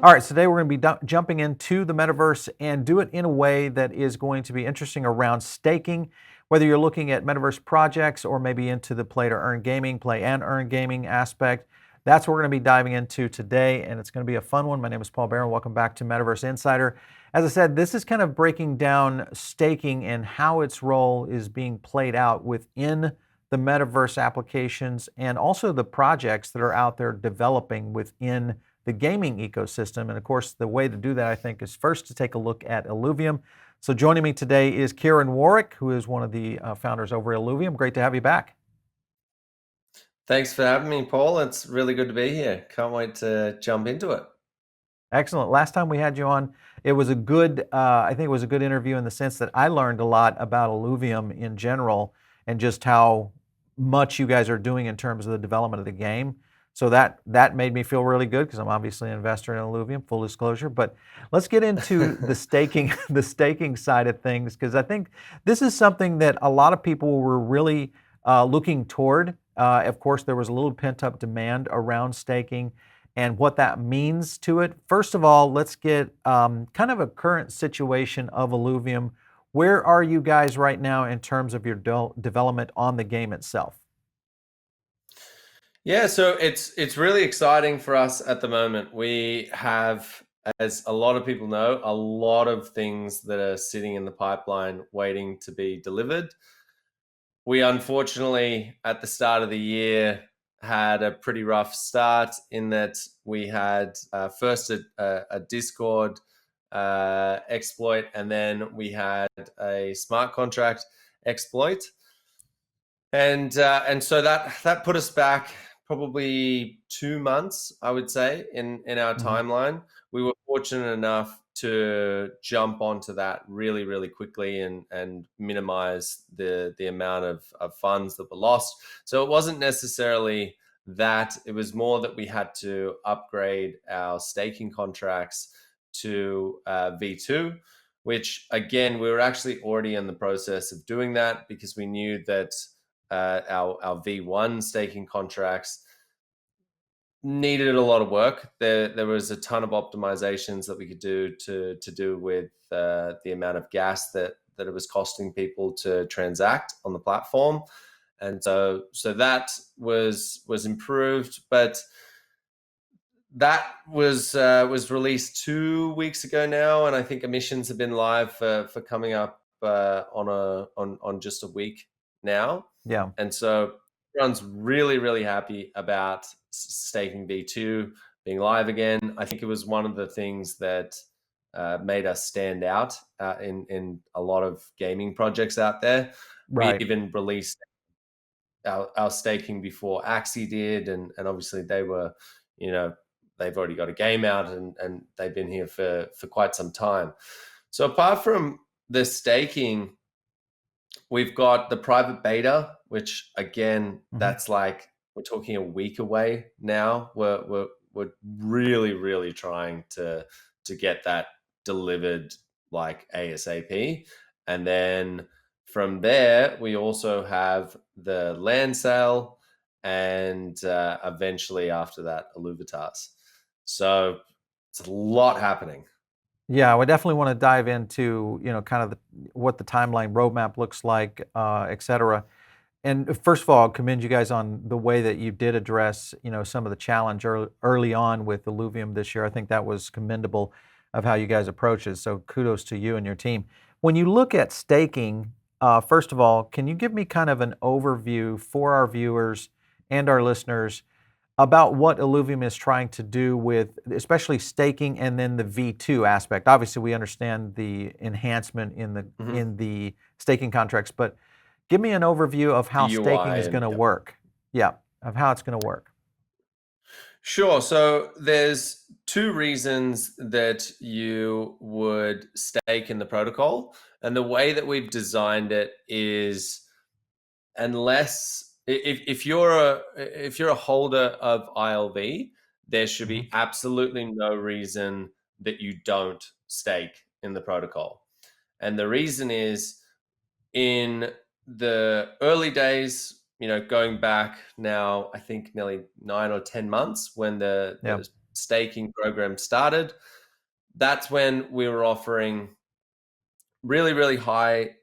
All right, so today we're going to be jumping into the metaverse and do it in a way that is going to be interesting around staking. Whether you're looking at metaverse projects or maybe into the play to earn gaming, play and earn gaming aspect, that's what we're going to be diving into today, and it's going to be a fun one. My name is Paul Barron. Welcome back to Metaverse Insider. As I said, this is kind of breaking down staking and how its role is being played out within the metaverse applications and also the projects that are out there developing within the gaming ecosystem. And of course, the way to do that, I think, is first to take a look at Illuvium. So joining me today is Kieran Warwick, who is one of the founders over at Illuvium. Great to have you back. Thanks for having me, Paul. It's really good to be here. Can't wait to jump into it. Excellent. Last time we had you on, it was a good, I think it was a good interview in the sense that I learned a lot about Illuvium in general and just how much you guys are doing in terms of the development of the game. So that made me feel really good because I'm obviously an investor in Illuvium, full disclosure. But let's get into the staking, the staking side of things, because I think this is something that a lot of people were really looking toward. Of course, there was a little pent-up demand around staking and what that means to it. First of all, let's get kind of a current situation of Illuvium. Where are you guys right now in terms of your development on the game itself? Yeah, so it's really exciting for us at the moment. We have, as a lot of people know, a lot of things that are sitting in the pipeline waiting to be delivered. We unfortunately, at the start of the year, had a pretty rough start in that we had first a Discord exploit, and then we had a smart contract exploit. And so that put us back probably 2 months, I would say, in our Mhm. timeline. We were fortunate enough to jump onto that really, really quickly and minimize the amount of funds that were lost. So it wasn't necessarily that, it was more that we had to upgrade our staking contracts to V2, which again, we were actually already in the process of doing that because we knew that our V1 staking contracts needed a lot of work. There was a ton of optimizations that we could do to do with the amount of gas that it was costing people to transact on the platform, and so that was improved, but that was released 2 weeks ago now, and I think emissions have been live for coming up on just a week now, Yeah. and so everyone's really really happy about staking V2 being live again. I think it was one of the things that made us stand out in a lot of gaming projects out there. We Right. even released our staking before Axie did, and obviously they were, you know, they've already got a game out and they've been here for quite some time. So apart from the staking, we've got the private beta, which again, Mhm. that's like we're talking a week away now. We're really really trying to get that delivered like ASAP, and then from there we also have the land sale, and eventually after that, Illuvitars. So it's a lot happening. Yeah, we definitely want to dive into, kind of what the timeline roadmap looks like, et cetera. And first of all, commend you guys on the way that you did address, some of the challenge early on with Illuvium this year. I think that was commendable of how you guys approach it. So kudos to you and your team. When you look at staking, first of all, can you give me kind of an overview for our viewers and our listeners about what Illuvium is trying to do with especially staking and then the V2 aspect? Obviously, we understand the enhancement in the Mhm. in the staking contracts, but give me an overview of how The staking UI is and going to yep. work. Yeah, of how it's going to work. Sure. So there's two reasons that you would stake in the protocol. And the way that we've designed it is, unless if you're a holder of ILV, there should Mhm. be absolutely no reason that you don't stake in the protocol. And the reason is, in the early days, going back now, I think nearly 9 or 10 months when Yeah. staking program started, that's when we were offering really, really high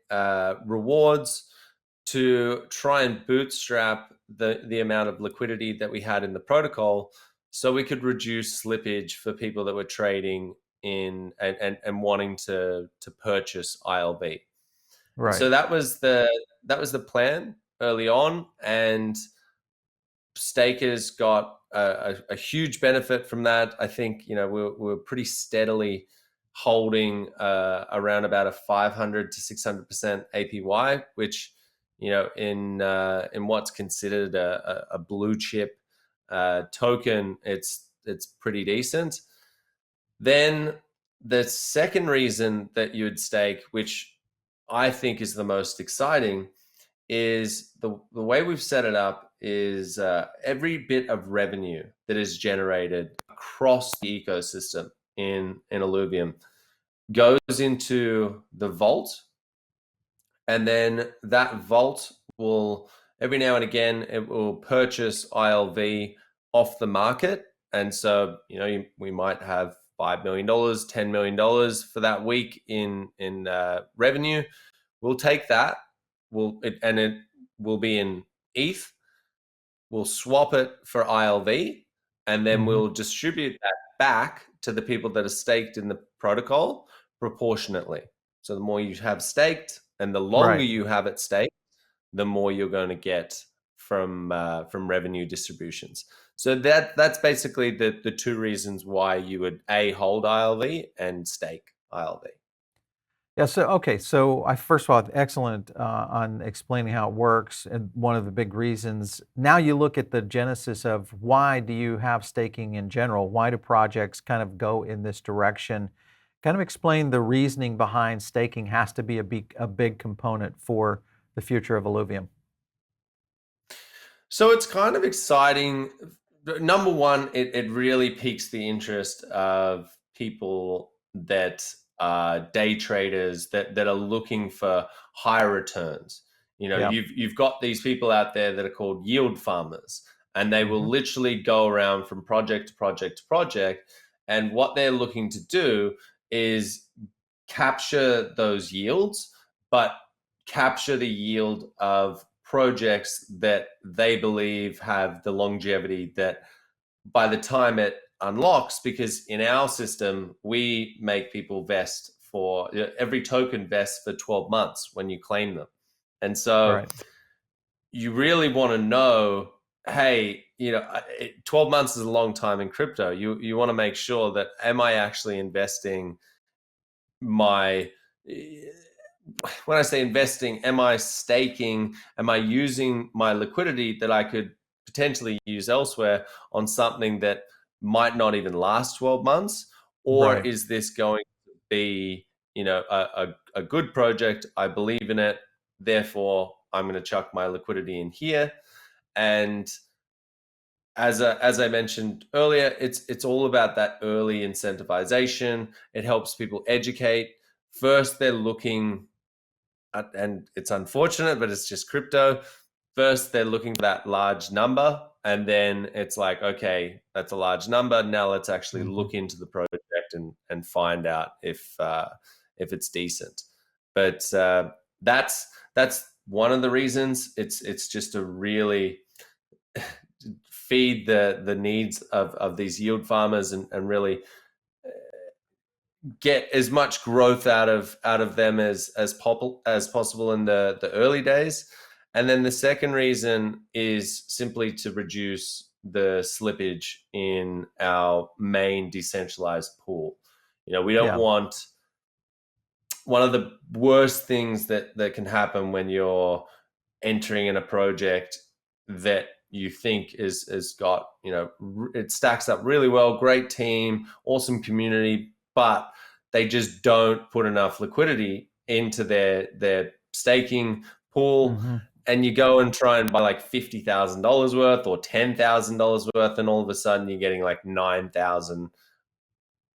rewards to try and bootstrap the amount of liquidity that we had in the protocol, so we could reduce slippage for people that were trading in and wanting to purchase ILV. And Right. so that was the plan early on, and stakers got a huge benefit from that. I think we're pretty steadily holding around about a 500 to 600% APY, which in what's considered a blue chip token, it's pretty decent. Then the second reason that you'd stake, which I think is the most exciting, is the way we've set it up is every bit of revenue that is generated across the ecosystem in Illuvium goes into the vault, and then that vault will every now and again it will purchase ILV off the market. And so we might have $5 million, $10 million for that week in revenue. We'll take that, it will be in ETH. We'll swap it for ILV, and then Hmm. we'll distribute that back to the people that are staked in the protocol proportionately. So the more you have staked, and the longer Right. you have it staked, the more you're going to get from revenue distributions. So that's basically the two reasons why you would hold ILV and stake ILV. Yeah. So, okay. So, first of all, excellent on explaining how it works. And one of the big reasons now you look at the genesis of why do you have staking in general? Why do projects kind of go in this direction? Kind of explain the reasoning behind staking has to be a big component for the future of Illuvium. So it's kind of exciting. Number one, it really piques the interest of people that are day traders that are looking for higher returns. Yeah. You've got these people out there that are called yield farmers, and they will Hmm. literally go around from project to project to project. And what they're looking to do is capture those yields, but capture the yield of projects that they believe have the longevity that by the time it unlocks, because in our system, we make people vest for every token vests for 12 months when you claim them. And so Right. you really want to know, hey, 12 months is a long time in crypto. You want to make sure that, am I actually investing my when I say investing, am I staking? Am I using my liquidity that I could potentially use elsewhere on something that might not even last 12 months? Or Right. is this going to be, a good project? I believe in it. Therefore, I'm going to chuck my liquidity in here. And as I mentioned earlier, it's all about that early incentivization. It helps people educate. First, they're looking and it's unfortunate, but it's just crypto. First, they're looking for that large number, and then it's like, okay, that's a large number. Now let's actually Hmm. look into the project and find out if it's decent. But that's one of the reasons. It's just to really feed the needs of these yield farmers and really get as much growth out of them as possible in the early days. And then the second reason is simply to reduce the slippage in our main decentralized pool. We don't Yeah. want one of the worst things that can happen when you're entering in a project that you think is got it stacks up really well, great team, awesome community, but they just don't put enough liquidity into their staking pool. Hmm. And you go and try and buy like $50,000 worth or $10,000 worth, and all of a sudden you're getting like 9,000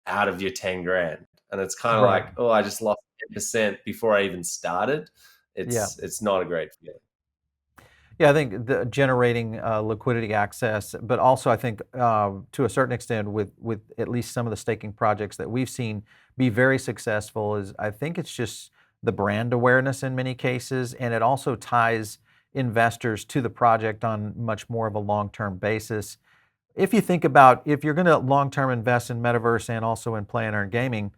out of your 10 grand. And it's kind of Right. like, oh, I just lost 10% before I even started. Yeah. It's not a great feeling. Yeah, I think generating liquidity access, but also I think to a certain extent with at least some of the staking projects that we've seen be very successful is I think it's just the brand awareness in many cases, and it also ties investors to the project on much more of a long-term basis. If you think about if you're going to long-term invest in metaverse and also in play and earn gaming,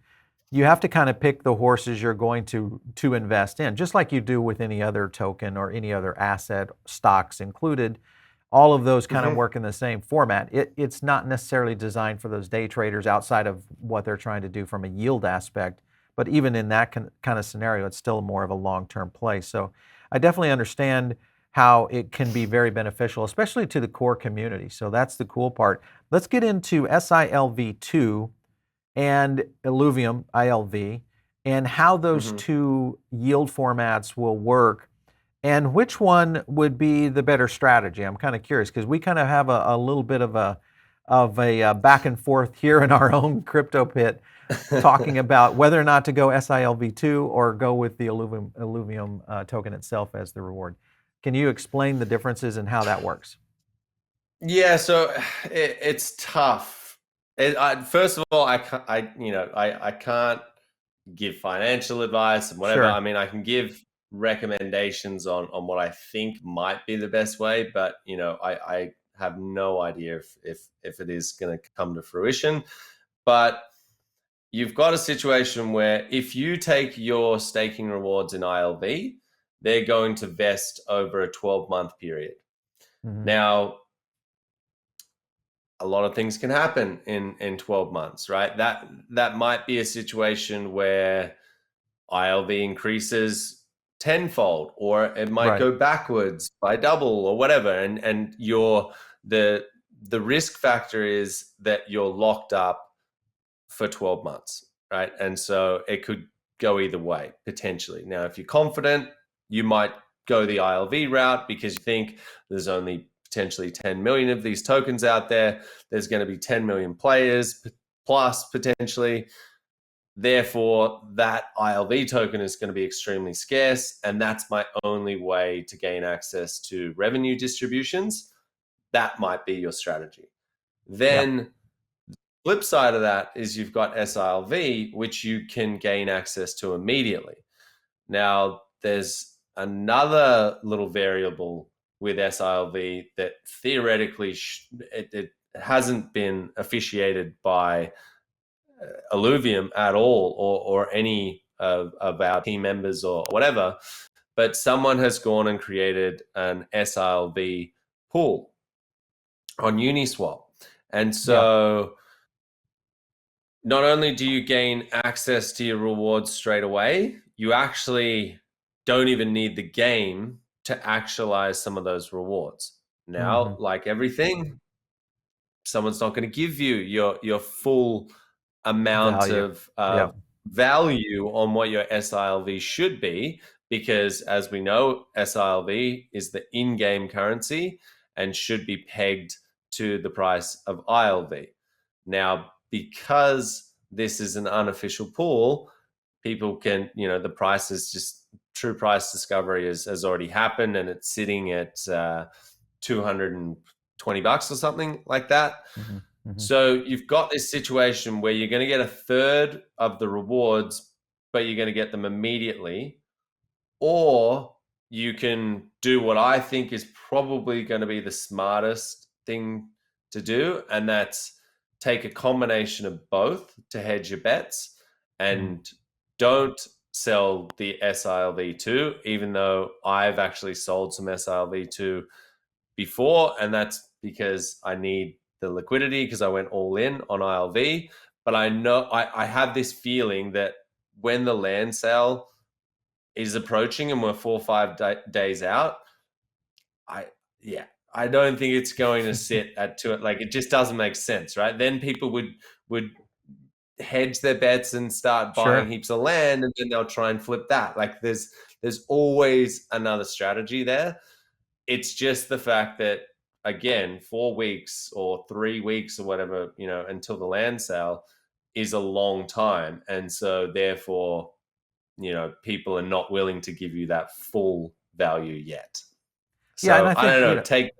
you have to kind of pick the horses you're going to invest in, just like you do with any other token or any other asset, stocks included. All of those kind of Hmm. work in the same format. It's not necessarily designed for those day traders outside of what they're trying to do from a yield aspect. But even in that kind of scenario, it's still more of a long-term play. So I definitely understand how it can be very beneficial, especially to the core community. So that's the cool part. Let's get into SILV2 and Illuvium, ILV, and how those Hmm. two yield formats will work and which one would be the better strategy. I'm kind of curious because we kind of have a little bit of a back and forth here in our own crypto pit talking about whether or not to go SILV2 or go with the Illuvium token itself as the reward. Can you explain the differences and how that works? Yeah, so it's tough. First of all, I can't give financial advice and whatever. I Sure. mean, I can give recommendations on what I think might be the best way, but I have no idea if it is going to come to fruition. But you've got a situation where if you take your staking rewards in ILV, they're going to vest over a 12-month period. Hmm. Now, a lot of things can happen in 12 months, right? That might be a situation where ILV increases tenfold, or it might Right. go backwards by double or whatever. And the the risk factor is that you're locked up for 12 months, right? And so it could go either way potentially. Now, if you're confident, you might go the ILV route because you think there's only potentially 10 million of these tokens out there. There's going to be 10 million players plus potentially. Therefore, that ILV token is going to be extremely scarce. And that's my only way to gain access to revenue distributions. That might be your strategy. Yeah. Then flip side of that is you've got SILV, which you can gain access to immediately. Now, there's another little variable with SILV that theoretically it hasn't been officiated by Illuvium at all, or any of our team members or whatever, but someone has gone and created an SILV pool on Uniswap. And Yeah. so not only do you gain access to your rewards straight away, you actually don't even need the game to actualize some of those rewards. Hmm. Now, like everything, someone's not going to give you your full amount Value. of Yeah. value on what your SILV should be, because as we know, SILV is the in-game currency and should be pegged to the price of ILV. Now, because this is an unofficial pool, people can, the price is just true price discovery has already happened, and it's sitting at $220 or something like that. Hmm. Hmm. So you've got this situation where you're going to get a third of the rewards, but you're going to get them immediately, or you can do what I think is probably going to be the smartest thing to do, and that's take a combination of both to hedge your bets, Hmm. and don't sell the SILV2, even though I've actually sold some SILV2 before, and that's because I need the liquidity because I went all in on ILV. But I know I have this feeling that when the land sale is approaching and we're 4 or 5 days out, I yeah, I don't think it's going to sit at two. Like it just doesn't make sense, right? Then people would hedge their bets and start buying Sure. heaps of land, and then they'll try and flip that. Like there's always another strategy there. It's just the fact that again, 4 weeks or 3 weeks or whatever, until the land sale is a long time, and so therefore people are not willing to give you that full value yet. Yeah, and So I I don't think, know. Take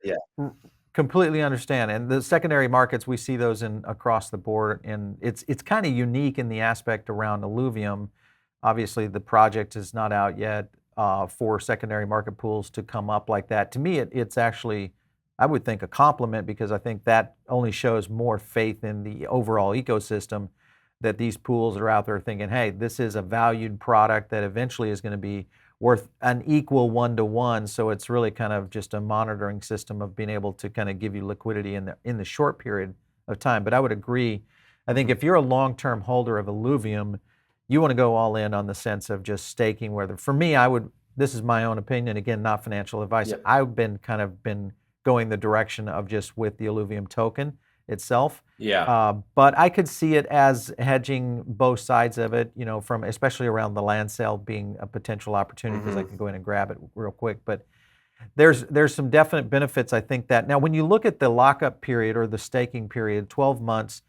yeah. r- completely understand. And the secondary markets, we see those in across the board, and it's kind of unique in the aspect around Illuvium. Obviously, the project is not out yet for secondary market pools to come up like that. To me, it's actually, I would think, a compliment because I think that only shows more faith in the overall ecosystem that these pools are out there thinking, hey, this is a valued product that eventually is going to be worth an equal 1-to-1. So it's really kind of just a monitoring system of being able to kind of give you liquidity in the short period of time. But I would agree. I think Mhm. if you're a long-term holder of Illuvium, you want to go all in on the sense of just staking. Whether for me, I would. This is my own opinion. Again, not financial advice. Yep. I've been going the direction of just with the Illuvium token itself. Yeah. But I could see it as hedging both sides of it, from especially around the land sale being a potential opportunity because I Hmm. can go in and grab it real quick. But there's some definite benefits. I think that now when you look at the lockup period or the staking period, 12 months,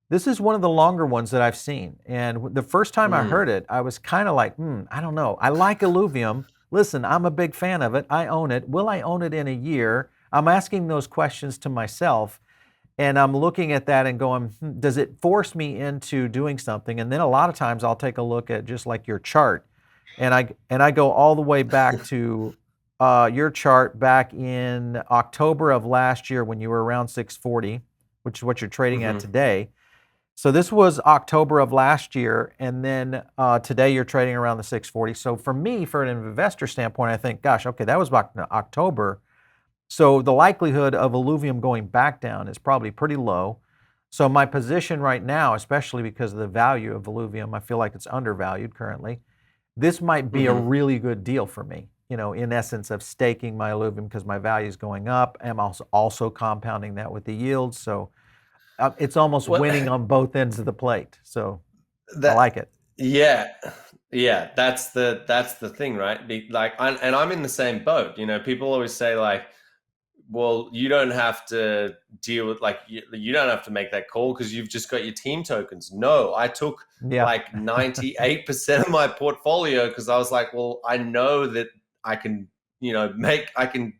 this is one of the longer ones that I've seen. And the first time I Mm. heard it, I was kind of like, I don't know. I like Illuvium. Listen, I'm a big fan of it. I own it. Will I own it in a year? I'm asking those questions to myself. And I'm looking at that and going, does it force me into doing something? And then a lot of times I'll take a look at just like your chart, and I go all the way back to your chart back in October of last year when you were around 640, which is what you're trading at Hmm. today. So this was October of last year, and then today you're trading around the 640. So for me, for an investor standpoint, I think, gosh, okay, that was back in October. So the likelihood of Illuvium going back down is probably pretty low. So my position right now, especially because of the value of Illuvium, I feel like it's undervalued currently. This might be a Hmm. really good deal for me, in essence of staking my Illuvium because my value is going up. I'm also compounding that with the yields. So it's almost Well, winning on both ends of the plate. So I that like it. yeah, yeah. That's the thing, right? And I'm in the same boat. People always say like, well, you don't have to deal with like you don't have to make that call because you've just got your team tokens. No, I took Yeah. like 98% of my portfolio because I was like, well, I know that I can, I can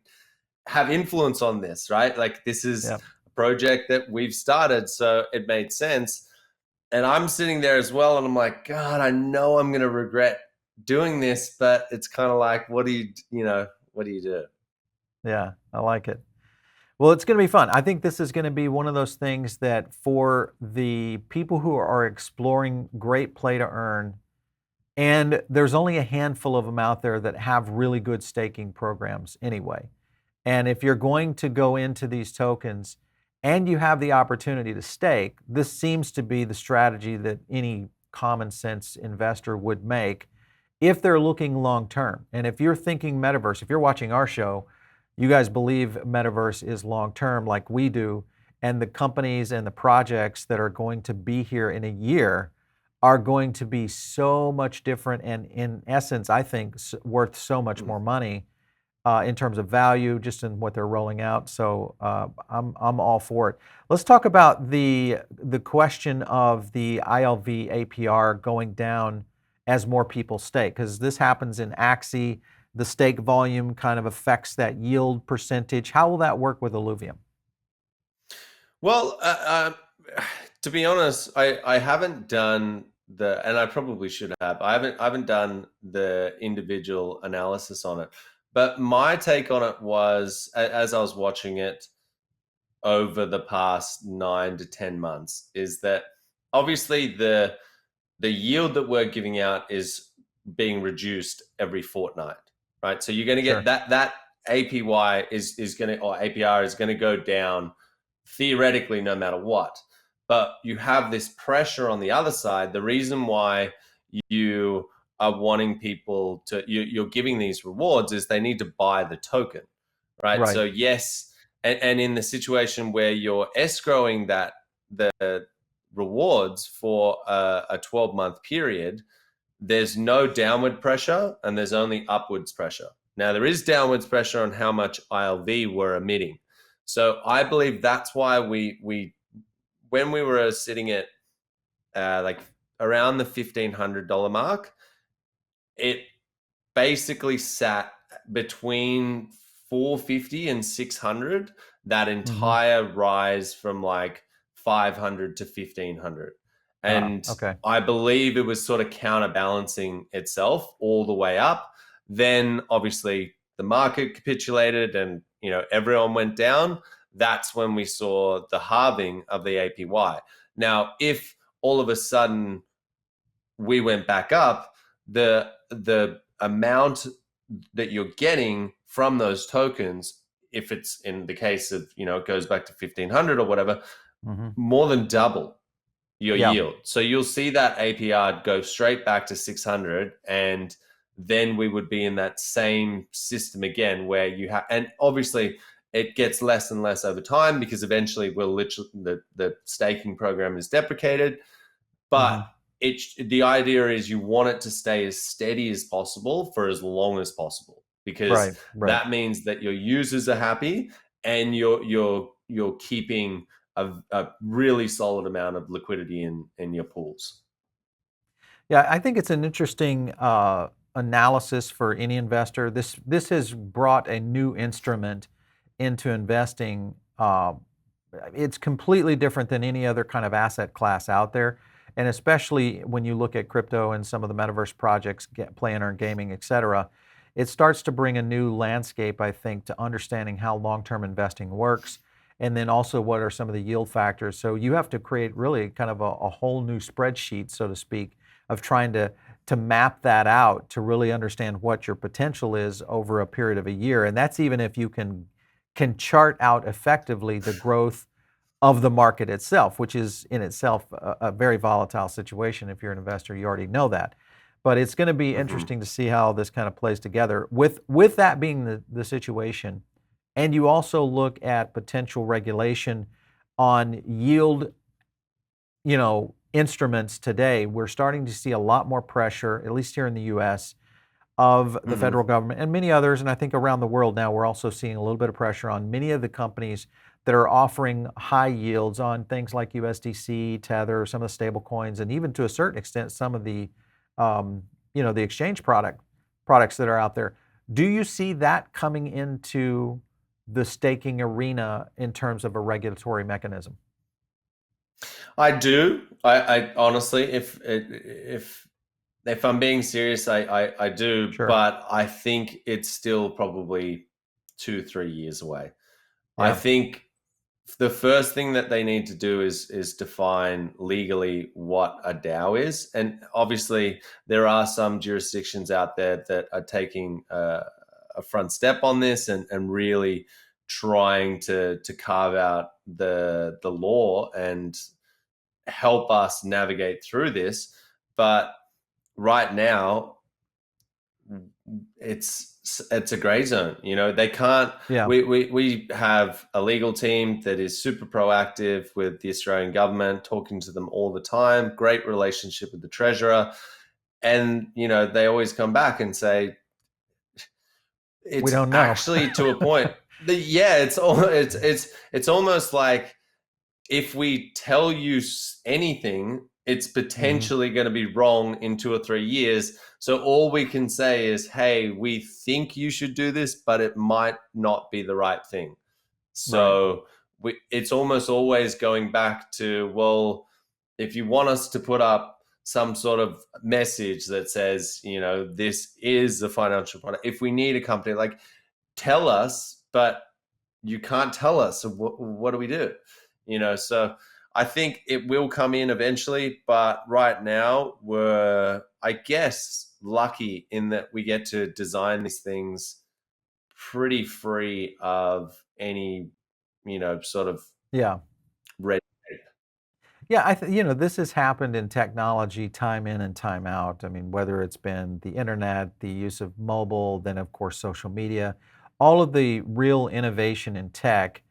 have influence on this, right? Like this is Yeah. a project that we've started, so it made sense. And I'm sitting there as well, and I'm like, God, I know I'm gonna regret doing this, but it's kind of like, what do you do? Yeah. I like it. Well, it's going to be fun. I think this is going to be one of those things that for the people who are exploring great play to earn, and there's only a handful of them out there that have really good staking programs anyway. And if you're going to go into these tokens and you have the opportunity to stake, this seems to be the strategy that any common sense investor would make if they're looking long term. And if you're thinking metaverse, if you're watching our show, you guys believe metaverse is long term like we do, and the companies and the projects that are going to be here in a year are going to be so much different and in essence, I think, worth so much more money in terms of value, just in what they're rolling out. So I'm all for it. Let's talk about the question of the ILV APR going down as more people stake, because this happens in Axie. The stake volume kind of affects that yield percentage. How will that work with Illuvium? Well, to be honest, I haven't done and I probably should have. I haven't done the individual analysis on it. But my take on it was, as I was watching it over the past 9 to 10 months, is that obviously the yield that we're giving out is being reduced every fortnight, right? So you're going to get Sure. that APY is going to, or APR is going to go down theoretically no matter what. But you have this pressure on the other side. The reason why you are wanting people to, you're giving these rewards is they need to buy the token, right? Right. So yes, and in the situation where you're escrowing the rewards for a 12-month period, there's no downward pressure and there's only upwards pressure. Now, there is downwards pressure on how much ILV we're emitting. So I believe that's why we when we were sitting at like around the $1,500 mark, it basically sat between 450 and 600, that Hmm. entire rise from like 500 to 1500. And Okay. I believe it was sort of counterbalancing itself all the way up. Then obviously the market capitulated and everyone went down. That's when we saw the halving of the APY. Now, if all of a sudden we went back up, the amount that you're getting from those tokens, if it's in the case of it goes back to 1500 or whatever, Hmm. more than double your Yeah. yield. So you'll see that APR go straight back to 600, and then we would be in that same system again where you have, and obviously it gets less and less over time because eventually we'll literally the staking program is deprecated. But Hmm. the idea is you want it to stay as steady as possible for as long as possible, because Right. Right. that means that your users are happy and you're keeping a really solid amount of liquidity in your pools. Yeah, I think it's an interesting analysis for any investor. This has brought a new instrument into investing. It's completely different than any other kind of asset class out there, and especially when you look at crypto and some of the metaverse projects, play and earn gaming, et cetera. It starts to bring a new landscape, I think, to understanding how long-term investing works, and then also what are some of the yield factors. So you have to create really kind of a whole new spreadsheet, so to speak, of trying to map that out to really understand what your potential is over a period of a year. And that's even if you can chart out effectively the growth of the market itself, which is in itself a very volatile situation. If you're an investor, you already know that. But it's going to be Mm-hmm. interesting to see how this kind of plays together. With that being the situation, and you also look at potential regulation on yield, instruments today, we're starting to see a lot more pressure, at least here in the US, of the Mm-hmm. federal government and many others. And I think around the world now, we're also seeing a little bit of pressure on many of the companies that are offering high yields on things like USDC, Tether, some of the stable coins, and even to a certain extent, some of the exchange products that are out there. Do you see that coming into the staking arena in terms of a regulatory mechanism? I do. I honestly, if I'm being serious, I do. Sure. But I think it's still probably 2-3 years away. I Yeah. think the first thing that they need to do is define legally what a DAO is, and obviously there are some jurisdictions out there that are taking a front step on this and really trying to carve out the law and help us navigate through this. But right now, it's a gray zone. They can't. Yeah. We have a legal team that is super proactive with the Australian government, talking to them all the time. Great relationship with the treasurer, and they always come back and say We it's don't know. actually to a point. Yeah, it's almost like if we tell you anything, it's Hmm. potentially going to be wrong in 2 or 3 years. So all we can say is, hey, we think you should do this, but it might not be the right thing. Right. So it's almost always going back to, well, if you want us to put up some sort of message that says, this is a financial product, if we need a company, like, tell us, but you can't tell us. So what do we do? So I think it will come in eventually, but right now we're, I guess, lucky in that we get to design these things pretty free of any, sort of Yeah. red tape. Yeah, this has happened in technology time in and time out. I mean, whether it's been the internet, the use of mobile, then of course social media, all of the real innovation in tech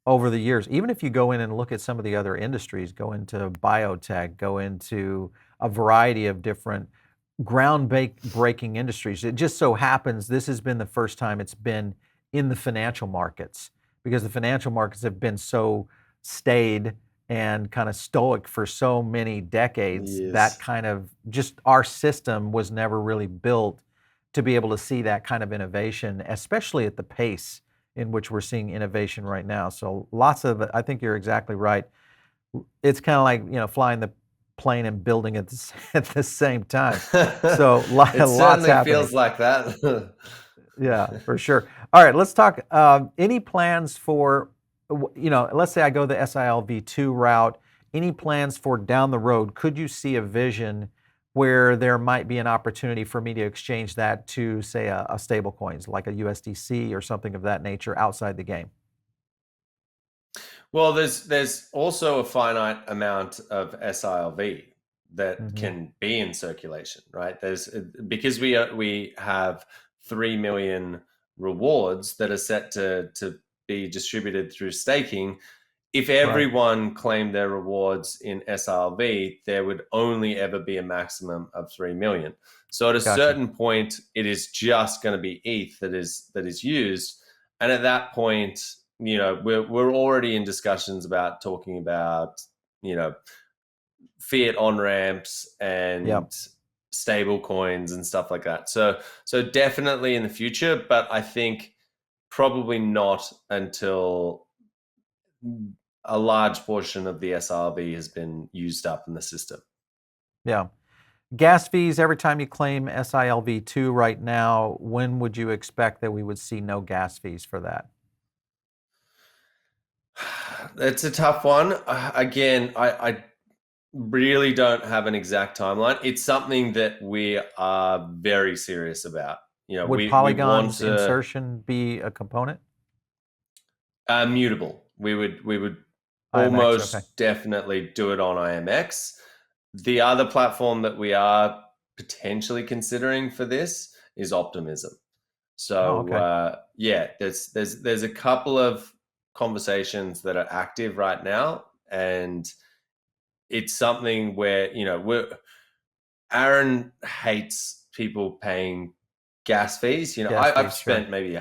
over the years. Even if you go in and look at some of the other industries, go into biotech, go into a variety of different breaking industries. It just so happens this has been the first time it's been in the financial markets because the financial markets have been so staid and kind of stoic for so many decades. That Yes. kind of just our system was never really built to be able to see that kind of innovation, especially at the pace in which we're seeing innovation right now. So lots of, I think you're exactly right. It's kind of like, flying the plane and building it at the same time. So It lots certainly happening. feels like that. Yeah, for sure. All right, let's talk. Any plans for, let's say I go the SILV2 route. Any plans for down the road? Could you see a vision where there might be an opportunity for me to exchange that to, say, a stable coins like a USDC or something of that nature outside the game? Well, there's also a finite amount of SILV that Hmm. can be in circulation, right? There's because we have 3 million rewards that are set to be distributed through staking. If Right. everyone claimed their rewards in SRV, there would only ever be a maximum of 3 million. So at a Gotcha. certain point, it is just going to be ETH that is used. And at that point, we're already in discussions about talking about, you know, fiat on ramps Yep. and stable coins and stuff like that. So definitely in the future, but I think probably not until a large portion of the SRV has been used up in the system. Yeah. Gas fees every time you claim SILV2 right now, when would you expect that we would see no gas fees for that? It's a tough one. Again, I really don't have an exact timeline. It's something that we are very serious about. Would We want Polygon's to insertion be a component? mutable. We would IMX, okay. almost definitely do it on IMX. The other platform that we are potentially considering for this is Optimism. Oh, So okay. yeah, there's a couple of conversations that are active right now, and it's something where Aaron hates people paying gas fees. Gas I've fees, sure. spent maybe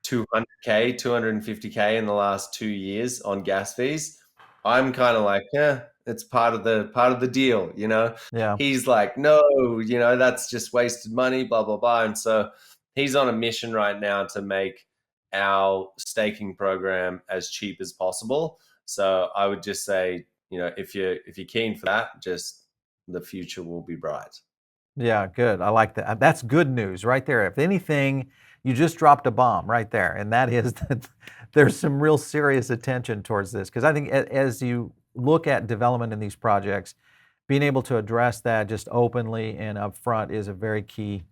200K, 250K in the last 2 years on gas fees. I'm kind of like, yeah, it's part of the deal, Yeah, He's like, no, that's just wasted money, blah blah blah. And so he's on a mission right now to make our staking program as cheap as possible. So I would just say, if you're keen for that, just the future will be bright. yeah, good. I like that. That's good news right there. If anything, you just dropped a bomb right there, and that is that there's some real serious attention towards this. Because I think as you look at development in these projects, being able to address that just openly and upfront is a very key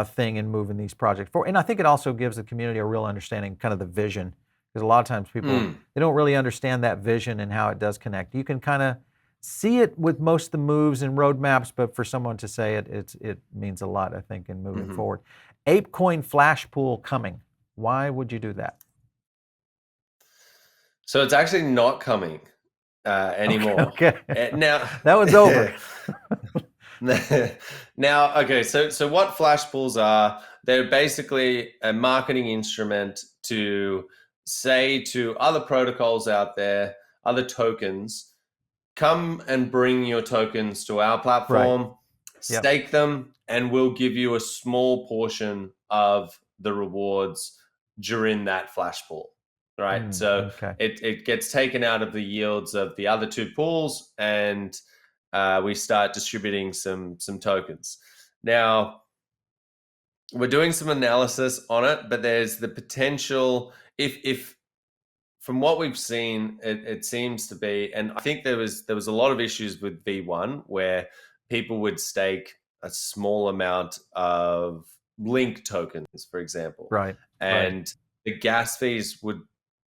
thing in moving these projects forward. And I think it also gives the community a real understanding, kind of the vision, because a lot of times people Mm. they don't really understand that vision and how it does connect. You can kind of see it with most of the moves and roadmaps, but for someone to say it, it means a lot, I think, in moving hmm forward. ApeCoin Flash Pool coming. Why would you do that? So it's actually not coming Okay, anymore. okay. Now, That one's over. now, okay. So what flash pools are? They're basically a marketing instrument to say to other protocols out there, other tokens, come and bring your tokens to our Right. platform, Yep. stake them, and we'll give you a small portion of the rewards during that flash pool. Right. So Okay. it gets taken out of the yields of the other two pools, and we start distributing some tokens. Now we're doing some analysis on it, but there's the potential if from what we've seen, it seems to be, and I think there was a lot of issues with V1 where people would stake a small amount of link tokens, for example, Right. Right. and the gas fees would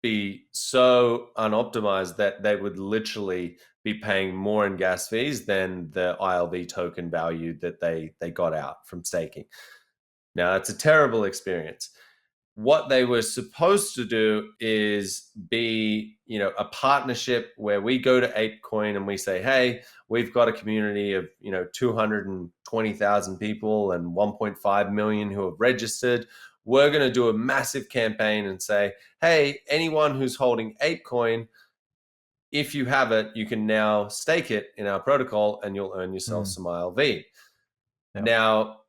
be so unoptimized that they would literally be paying more in gas fees than the ILV token value that they got out from staking. Now, it's a terrible experience. What they were supposed to do is be, a partnership where we go to ApeCoin and we say, hey, we've got a community of, 220,000 people and 1.5 million who have registered. We're going to do a massive campaign and say, hey, anyone who's holding ApeCoin, if you have it, you can now stake it in our protocol and you'll earn yourself Mm, some ILV. yep. Now,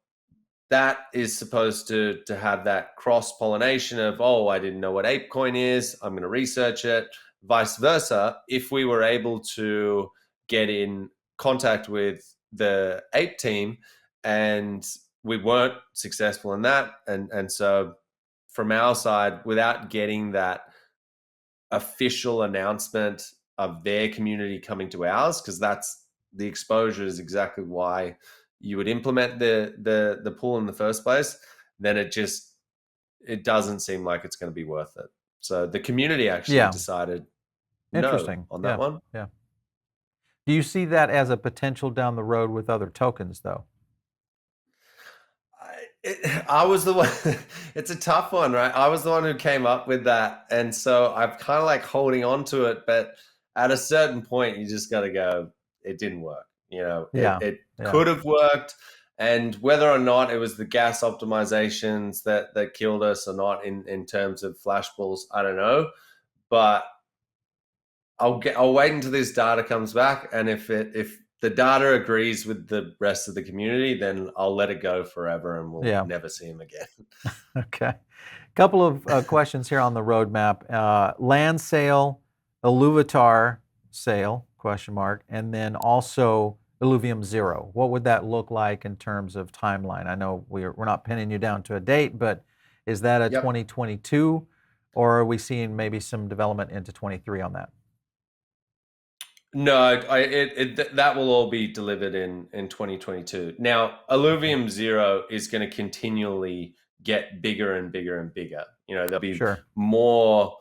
that is supposed to have that cross pollination of, oh, I didn't know what ApeCoin is, I'm going to research it. Vice versa, if we were able to get in contact with the Ape team and we weren't successful in that, and so from our side, without getting that official announcement of their community coming to ours, because that's the exposure is exactly why you would implement the pool in the first place, then it doesn't seem like it's going to be worth it. So the community actually Yeah. decided no Interesting. on that Yeah. one. Yeah. Do you see that as a potential down the road with other tokens, though? I was the one. It's a tough one, right? I was the one who came up with that, and so I'm kind of like holding on to it. But at a certain point, you just got to go. It didn't work. Yeah. It Yeah. could have worked, and whether or not it was the gas optimizations that killed us or not in terms of flash bulls, I don't know. But I'll wait until this data comes back, and if the data agrees with the rest of the community, then I'll let it go forever, and we'll Yeah. never see him again. Okay. Couple of questions here on the roadmap. Land sale, Illuvitar sale, question mark, and then also Illuvium Zero. What would that look like in terms of timeline? I know we're not pinning you down to a date, but is that a Yep. 2022, or are we seeing maybe some development into 23 on that? No, that will all be delivered in 2022. Now, Okay. Illuvium Zero is going to continually get bigger and bigger and bigger. There'll be Sure. more.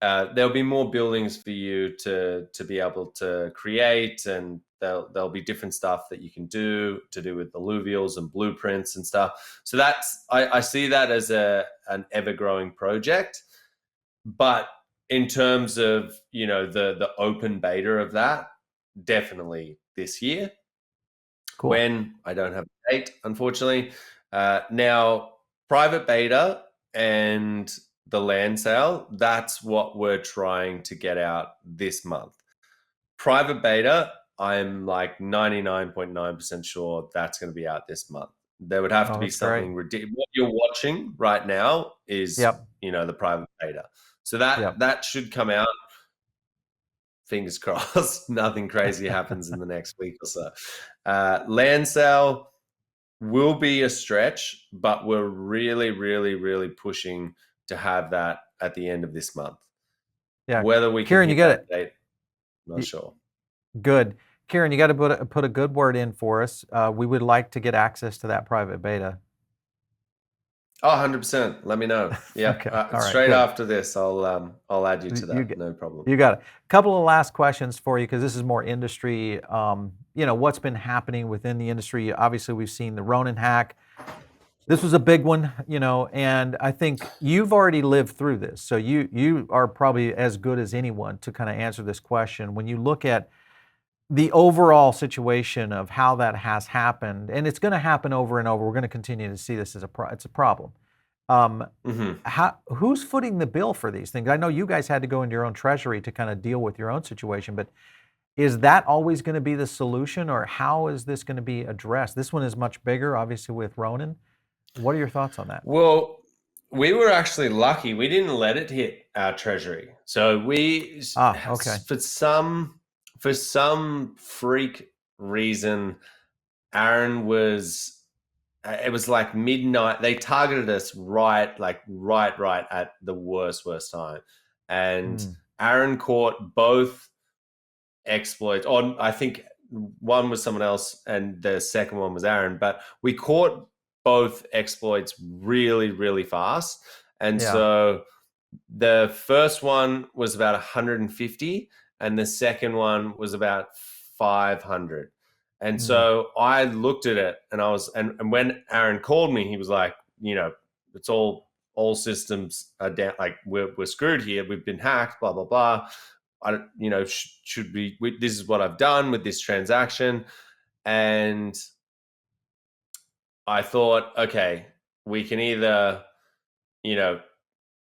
There'll be more buildings for you to be able to create, and there'll be different stuff that you can do to do with alluvials and blueprints and stuff. So I see that as an ever growing project. But in terms of the open beta of that, definitely this year. Cool. When I don't have a date, unfortunately. Now, private beta and the land sale, that's what we're trying to get out this month. Private beta, I'm like 99.9% sure that's going to be out this month. There would have to Oh, be that's great. something ridiculous. What you're watching right now is, Yep. the private beta. So Yep. that should come out. Fingers crossed, nothing crazy happens in the next week or so. Land sale will be a stretch, but we're really, really, really pushing to have that at the end of this month. Yeah. Whether we can Kieran, you hit got that it. date, not sure. Good. Kieran, you got to put a good word in for us. We would like to get access to that private beta. Oh, 100%. Let me know. Yep. Okay. All right. Straight Good. after this, I'll add you to You that. get, No problem. you got it. Couple of last questions for you because this is more industry. What's been happening within the industry? Obviously, we've seen the Ronin hack. This was a big one, and I think you've already lived through this, so you are probably as good as anyone to kind of answer this question. When you look at the overall situation of how that has happened, and it's going to happen over and over. We're going to continue to see this as it's a problem. Mm-hmm. Who's footing the bill for these things? I know you guys had to go into your own treasury to kind of deal with your own situation, but is that always going to be the solution, or how is this going to be addressed? This one is much bigger, obviously, with Ronin. What are your thoughts on that? Well, we were actually lucky. We didn't let it hit our treasury. So Okay. for some freak reason, Aaron was it was like midnight. They targeted us right at the worst time. And Mm, Aaron caught both exploits. Or I think one was someone else and the second one was Aaron, but we caught both exploits really, really fast. And yeah. so the first one was about 150 and the second one was about 500. And Mm, so I looked at it and and when Aaron called me, he was like, it's all systems are down. Like we're screwed here. We've been hacked, blah, blah, blah. I don't, should this is what I've done with this transaction. And I thought, okay, we can either, you know,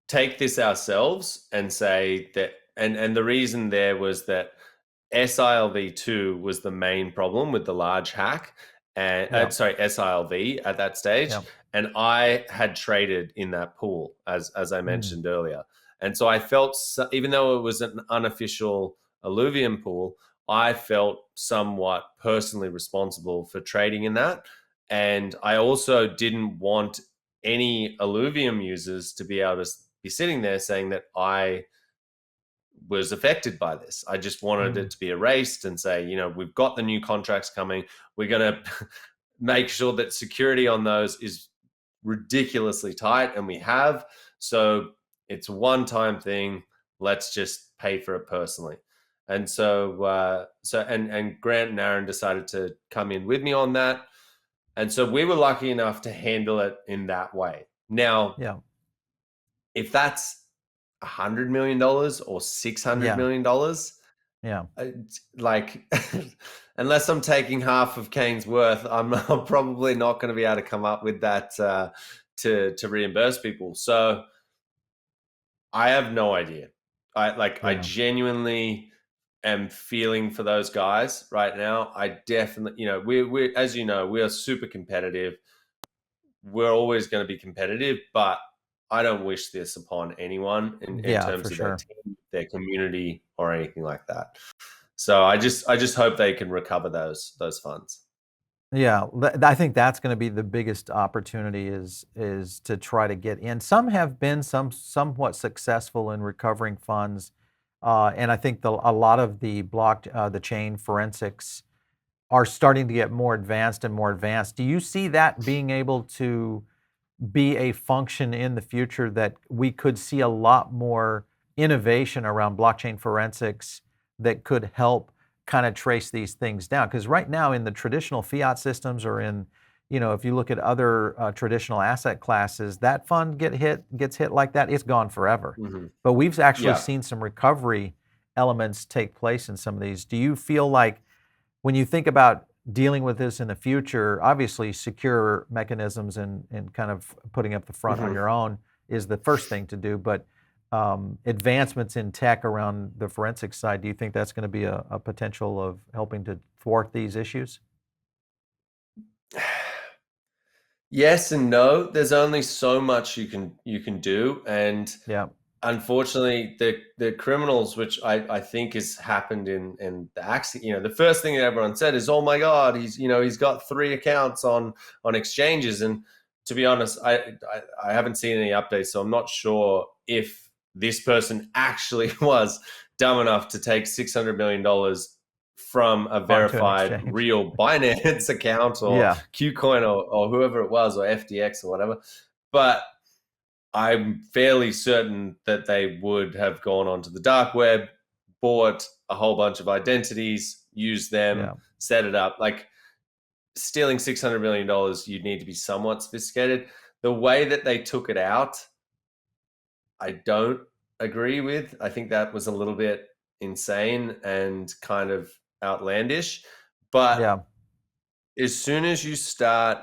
take this ourselves and say that, and the reason there was that SILV2 was the main problem with the large hack. and Yeah. sorry, SILV at that stage, Yeah. and I had traded in that pool as I Mm. mentioned earlier, and so I felt even though it was an unofficial Illuvium pool, I felt somewhat personally responsible for trading in that, and I also didn't want any Illuvium users to be able to be sitting there saying that I was affected by this. I just wanted Mm. it to be erased and say, we've got the new contracts coming. We're going to make sure that security on those is ridiculously tight, and we have. So it's a one-time thing. Let's just pay for it personally. And and Grant and Aaron decided to come in with me on that. And so we were lucky enough to handle it in that way. Now, Yeah. if that's $100 million or Yeah. $600 million, Yeah. like unless I'm taking half of Kane's worth, I'm probably not going to be able to come up with that to reimburse people. So I have no idea. I Yeah. genuinely am feeling for those guys right now. I definitely, we as you know, we are super competitive. We're always going to be competitive, but I don't wish this upon anyone in Yeah, for terms of their sure. team, their community, or anything like that. So I just hope they can recover those funds. Yeah, I think that's going to be the biggest opportunity is to try to get in. Some have been somewhat successful in recovering funds, and I think a lot of the chain forensics are starting to get more advanced and more advanced. Do you see that being able to be a function in the future that we could see a lot more innovation around blockchain forensics that could help kind of trace these things down? Because right now in the traditional fiat systems or in, if you look at other traditional asset classes, that fund gets hit like that, it's gone forever. Mm-hmm. But we've actually Yeah. seen some recovery elements take place in some of these. Do you feel like when you think about dealing with this in the future, obviously secure mechanisms and kind of putting up the front on Mm-hmm. your own is the first thing to do. But advancements in tech around the forensic side, do you think that's going to be a potential of helping to thwart these issues? Yes and no. There's only so much you can do, and Yeah. unfortunately, the criminals, which I think has happened in the accident. The first thing that everyone said is, "Oh my God, he's got 3 accounts on exchanges." And to be honest, I haven't seen any updates, so I'm not sure if this person actually was dumb enough to take $600 million from a Onto an verified exchange. real Binance account or Yeah. Qcoin or whoever it was, or FTX or whatever. But I'm fairly certain that they would have gone onto the dark web, bought a whole bunch of identities, used them, Yeah. set it up. Like stealing $600 million, you'd need to be somewhat sophisticated. The way that they took it out, I don't agree with. I think that was a little bit insane and kind of outlandish. But Yeah. as soon as you start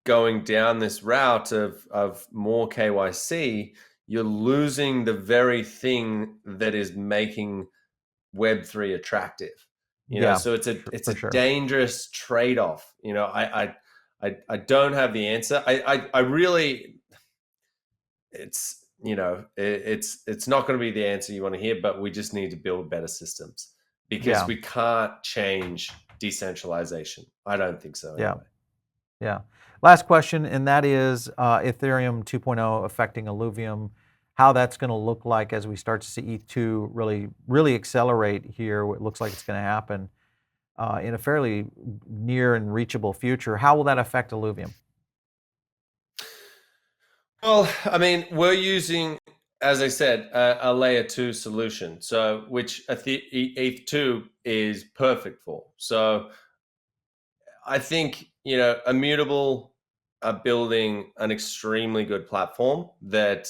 going down this route of more KYC, you're losing the very thing that is making Web3 attractive. Yeah. So it's a For sure. dangerous trade-off. I don't have the answer. I really, it's not going to be the answer you want to hear, but we just need to build better systems because Yeah. we can't change decentralization. I don't think so Yeah. anyway. Yeah. Last question, and that is Ethereum 2.0 affecting Illuvium, how that's going to look like as we start to see ETH2 really accelerate here. It looks like it's going to happen in a fairly near and reachable future. How will that affect Illuvium? Well, I mean, we're using, as I said, a layer two solution, so which ETH2 is perfect for. So I think Immutable are building an extremely good platform that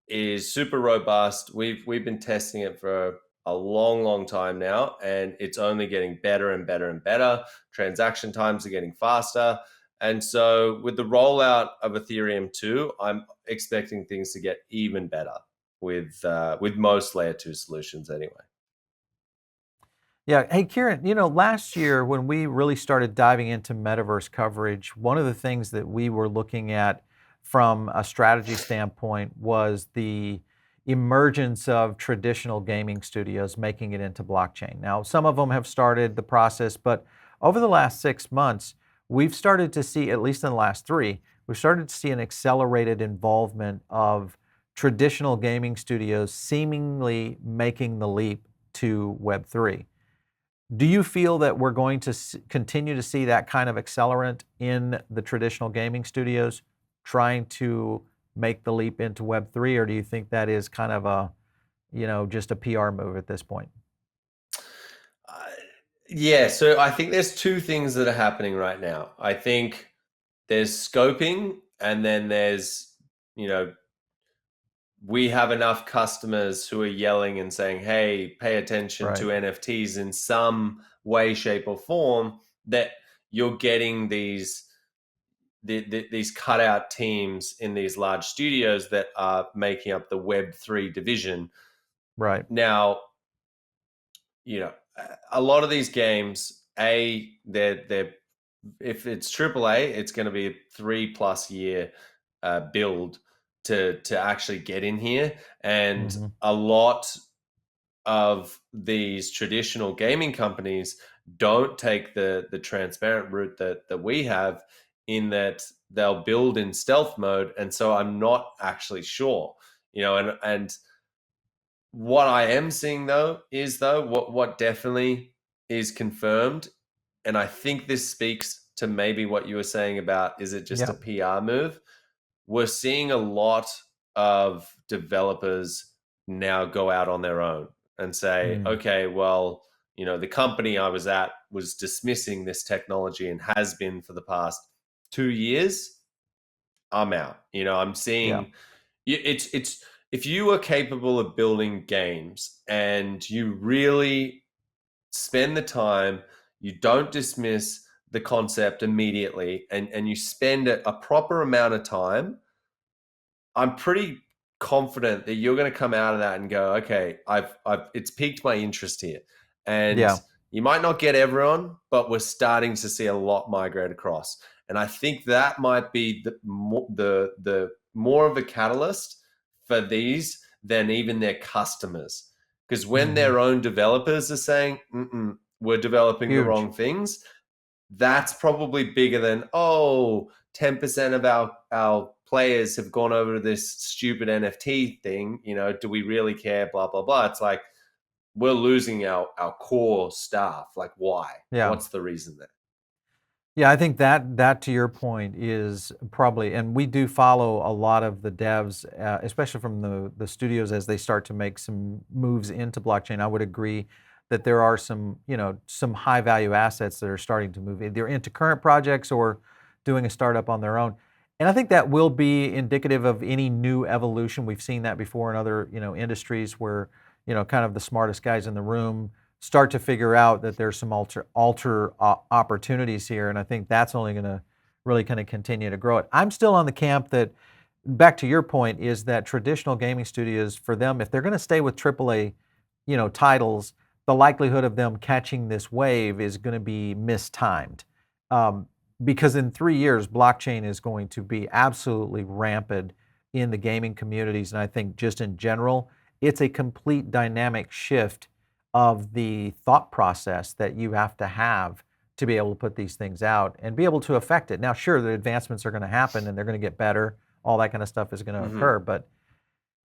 is super robust. We've been testing it for a long, long time now, and it's only getting better and better and better. Transaction times are getting faster. And so with the rollout of Ethereum 2, I'm expecting things to get even better with most layer 2 solutions anyway. Yeah. Hey, Kieran, last year when we really started diving into metaverse coverage, one of the things that we were looking at from a strategy standpoint was the emergence of traditional gaming studios making it into blockchain. Now, some of them have started the process, but over the last 6 months, we've started to see, at least in the last three, we've started to see an accelerated involvement of traditional gaming studios seemingly making the leap to Web3. Do you feel that we're going to continue to see that kind of accelerant in the traditional gaming studios trying to make the leap into Web3, or do you think that is kind of just a PR move at this point? Uh, yeah, so I think there's two things that are happening right now. I think there's scoping, and then there's, you know, we have enough customers who are yelling and saying, hey, pay attention to Right. NFTs in some way, shape, or form, that you're getting these cutout teams in these large studios that are making up the Web3 division. Right. Now, a lot of these games, they're if it's AAA, it's going to be a 3+ year build to actually get in here, and Hmm. a lot of these traditional gaming companies don't take the transparent route that we have, in that they'll build in stealth mode. And so I'm not actually sure, and what I am seeing though is, what definitely is confirmed, and I think this speaks to maybe what you were saying about, is it just a Yeah. PR move? We're seeing a lot of developers now go out on their own and say, Mm. okay, well, the company I was at was dismissing this technology and has been for the past 2 years. I'm out. I'm Yeah. seeing it's if you are capable of building games and you really spend the time, you don't dismiss the concept immediately, and you spend a proper amount of time, I'm pretty confident that you're going to come out of that and go, okay, it's piqued my interest here. And Yeah. you might not get everyone, but we're starting to see a lot migrate across. And I think that might be the more of a catalyst for these than even their customers. Because when Hmm. their own developers are saying, we're developing the Huge. wrong things, that's probably bigger than, 10% of our players have gone over to this stupid NFT thing. Do we really care? Blah, blah, blah. It's like, we're losing our core staff. Like, why? Yeah. What's the reason there? Yeah, I think that to your point is probably, and we do follow a lot of the devs, especially from the studios as they start to make some moves into blockchain. I would agree that there are some high value assets that are starting to move either into current projects or doing a startup on their own. And I think that will be indicative of any new evolution. We've seen that before in other, industries where, kind of the smartest guys in the room start to figure out that there's some alter opportunities here, and I think that's only going to really kind of continue to grow it. I'm still on the camp that, back to your point, is that traditional gaming studios, for them, if they're going to stay with AAA, titles, the likelihood of them catching this wave is going to be mistimed, um, because in 3 years, blockchain is going to be absolutely rampant in the gaming communities, and I think just in general, it's a complete dynamic shift of the thought process that you have to be able to put these things out and be able to affect it. Now, sure, the advancements are going to happen and they're going to get better. All that kind of stuff is going to Mm-hmm. occur, but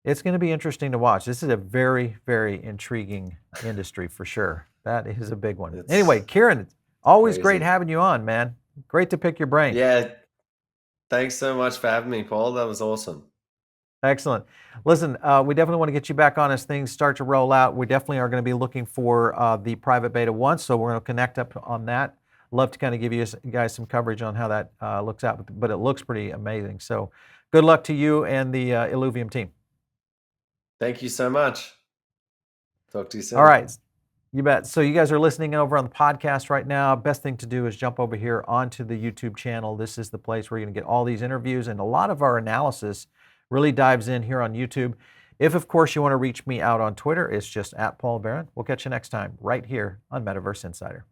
it's going to be interesting to watch. This is a very, very intriguing industry for sure. That is a big one. Anyway, It's Kieran, it's always great crazy. having you on, man. Great to pick your brain. Yeah. Thanks so much for having me, Paul. That was awesome. Excellent. Listen, we definitely want to get you back on as things start to roll out. We definitely are going to be looking for the private beta once, so we're going to connect up on that. Love to kind of give you guys some coverage on how that looks out, but it looks pretty amazing. So good luck to you and the Illuvium team. Thank you so much. Talk to you All soon. right. You bet. So you guys are listening over on the podcast right now. Best thing to do is jump over here onto the YouTube channel. This is the place where you're going to get all these interviews, and a lot of our analysis really dives in here on YouTube. If, of course, you want to reach me out on Twitter, it's just @PaulBaron. We'll catch you next time right here on Metaverse Insider.